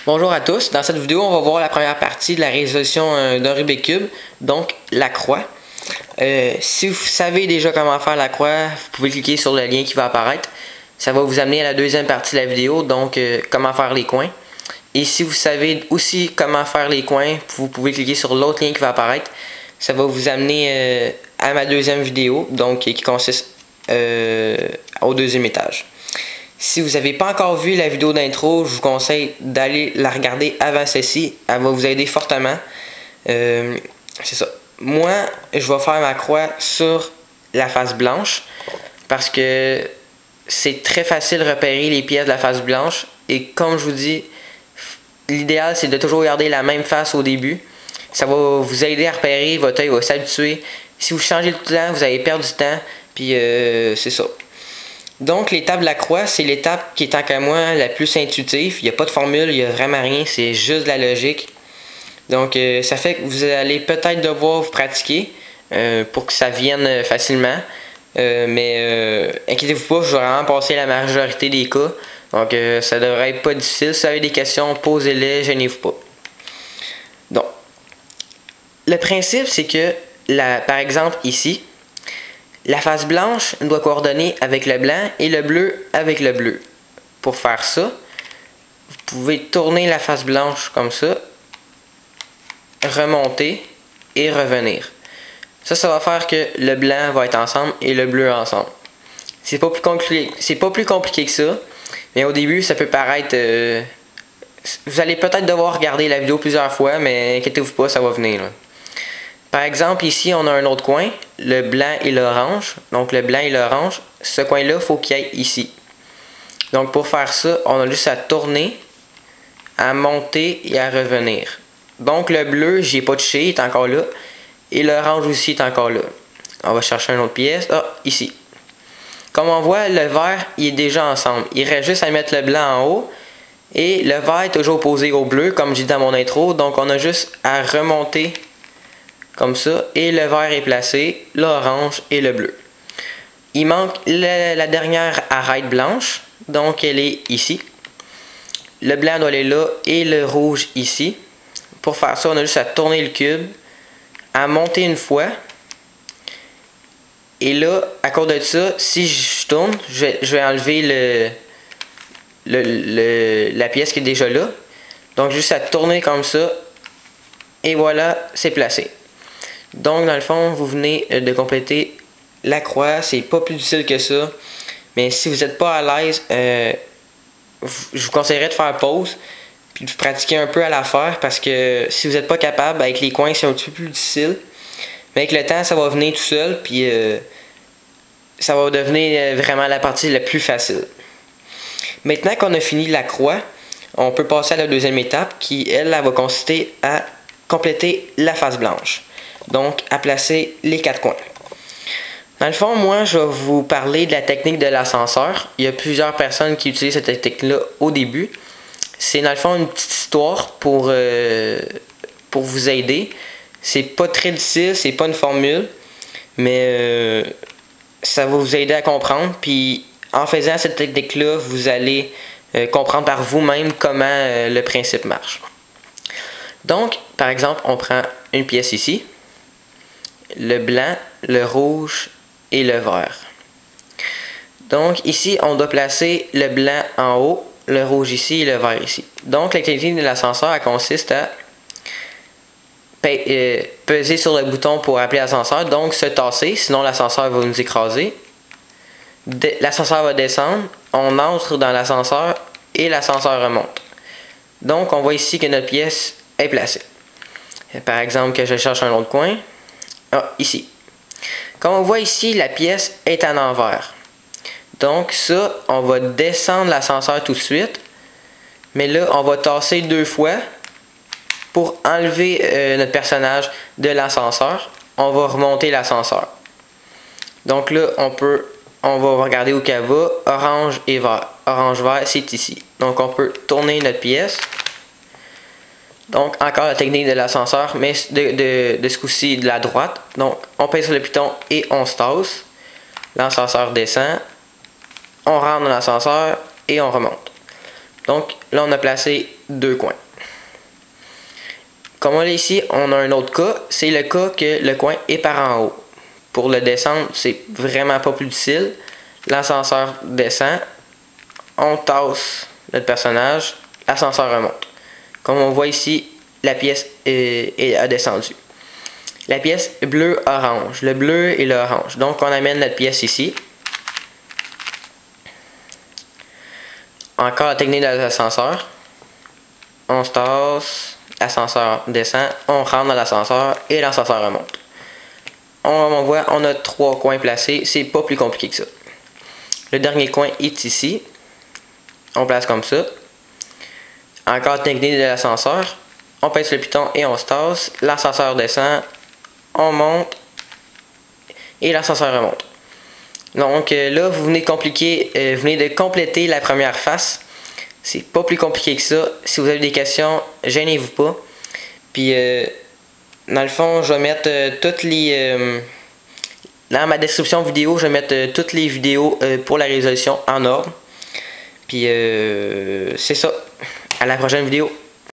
Bonjour à tous, dans cette vidéo on va voir la première partie de la résolution d'un Rubik's Cube, donc la croix. Si vous savez déjà comment faire la croix, vous pouvez cliquer sur le lien qui va apparaître. Ça va vous amener à la deuxième partie de la vidéo, donc comment faire les coins. Et si vous savez aussi comment faire les coins, vous pouvez cliquer sur l'autre lien qui va apparaître. Ça va vous amener à ma deuxième vidéo, donc qui consiste au deuxième étage. Si vous n'avez pas encore vu la vidéo d'intro, je vous conseille d'aller la regarder avant celle-ci. Elle va vous aider fortement. C'est ça. Moi, je vais faire ma croix sur la face blanche parce que c'est très facile de repérer les pièces de la face blanche. Et comme je vous dis, l'idéal c'est de toujours garder la même face au début. Ça va vous aider à repérer, votre œil va s'habituer. Si vous changez tout le temps, vous allez perdre du temps. Puis c'est ça. Donc l'étape de la croix, c'est l'étape qui est tant qu'à moi la plus intuitive. Il n'y a pas de formule, il n'y a vraiment rien, c'est juste de la logique. Donc ça fait que vous allez peut-être devoir vous pratiquer pour que ça vienne facilement. Mais inquiétez-vous pas, je vais vraiment passer la majorité des cas. Donc ça devrait être pas difficile. Si vous avez des questions, posez-les, gênez-vous pas. Donc, le principe c'est que, par exemple ici, la face blanche doit coordonner avec le blanc et le bleu avec le bleu. Pour faire ça, vous pouvez tourner la face blanche comme ça, remonter et revenir. Ça va faire que le blanc va être ensemble et le bleu ensemble. C'est pas plus compliqué que ça, mais au début ça peut paraître... vous allez peut-être devoir regarder la vidéo plusieurs fois, mais inquiétez-vous pas, ça va venir là. Par exemple, ici, on a un autre coin, le blanc et l'orange. Donc, le blanc et l'orange, ce coin-là, il faut qu'il aille ici. Donc, pour faire ça, on a juste à tourner, à monter et à revenir. Donc, le bleu, j'y ai pas touché, il est encore là. Et l'orange aussi est encore là. On va chercher une autre pièce. Ah, ici. Comme on voit, le vert, il est déjà ensemble. Il reste juste à mettre le blanc en haut. Et le vert est toujours opposé au bleu, comme je dis dans mon intro. Donc, on a juste à remonter comme ça, et le vert est placé, l'orange et le bleu. Il manque la dernière arête blanche, donc elle est ici. Le blanc doit aller là et le rouge ici. Pour faire ça, on a juste à tourner le cube, à monter une fois. Et là, à cause de ça, si je tourne, je vais enlever la pièce qui est déjà là. Donc juste à tourner comme ça, et voilà, c'est placé. Donc, dans le fond, vous venez de compléter la croix. C'est pas plus difficile que ça. Mais si vous n'êtes pas à l'aise, je vous conseillerais de faire pause. Puis de pratiquer un peu à la faire. Parce que si vous n'êtes pas capable, avec les coins, c'est un petit peu plus difficile. Mais avec le temps, ça va venir tout seul. Puis ça va devenir vraiment la partie la plus facile. Maintenant qu'on a fini la croix, on peut passer à la deuxième étape. Qui, elle va consister à compléter la face blanche. Donc, à placer les quatre coins. Dans le fond, moi, je vais vous parler de la technique de l'ascenseur. Il y a plusieurs personnes qui utilisent cette technique-là au début. C'est dans le fond une petite histoire pour vous aider. C'est pas très difficile, c'est pas une formule, mais ça va vous aider à comprendre. Puis, en faisant cette technique-là, vous allez comprendre par vous-même comment le principe marche. Donc, par exemple, on prend une pièce ici. Le blanc, le rouge et le vert. Donc ici, on doit placer le blanc en haut, le rouge ici et le vert ici. Donc la technique de l'ascenseur consiste à peser sur le bouton pour appeler l'ascenseur, donc se tasser, sinon l'ascenseur va nous écraser. L'ascenseur va descendre, on entre dans l'ascenseur et l'ascenseur remonte. Donc on voit ici que notre pièce est placée. Par exemple, que je cherche un autre coin. Ah, ici. Comme on voit ici, la pièce est à l'envers. Donc ça, on va descendre l'ascenseur tout de suite. Mais là, on va tasser deux fois pour enlever notre personnage de l'ascenseur. On va remonter l'ascenseur. Donc là, on va regarder où qu'elle va. Orange et vert. Orange, vert, c'est ici. Donc on peut tourner notre pièce. Donc, encore la technique de l'ascenseur, mais de ce coup-ci de la droite. Donc, on pèse sur le piton et on se tasse. L'ascenseur descend. On rentre dans l'ascenseur et on remonte. Donc là, on a placé 2 coins. Comme on l'a ici, on a un autre cas. C'est le cas que le coin est par en haut. Pour le descendre, c'est vraiment pas plus difficile. L'ascenseur descend. On tasse notre personnage. L'ascenseur remonte. Comme on voit ici, la pièce a descendu. La pièce bleu-orange. Le bleu et l'orange. Donc on amène notre pièce ici. Encore la technique de l'ascenseur. On se tasse. L'ascenseur descend. On rentre dans l'ascenseur et l'ascenseur remonte. On voit, on a 3 coins placés. C'est pas plus compliqué que ça. Le dernier coin est ici. On place comme ça. Encore technique de l'ascenseur. On pèse le piton et on se tasse. L'ascenseur descend. On monte. Et l'ascenseur remonte. Donc là, vous venez de compléter la première face. C'est pas plus compliqué que ça. Si vous avez des questions, gênez-vous pas. Puis dans le fond, je vais mettre toutes les... dans ma description vidéo, je vais mettre toutes les vidéos pour la résolution en ordre. Puis c'est ça. À la prochaine vidéo.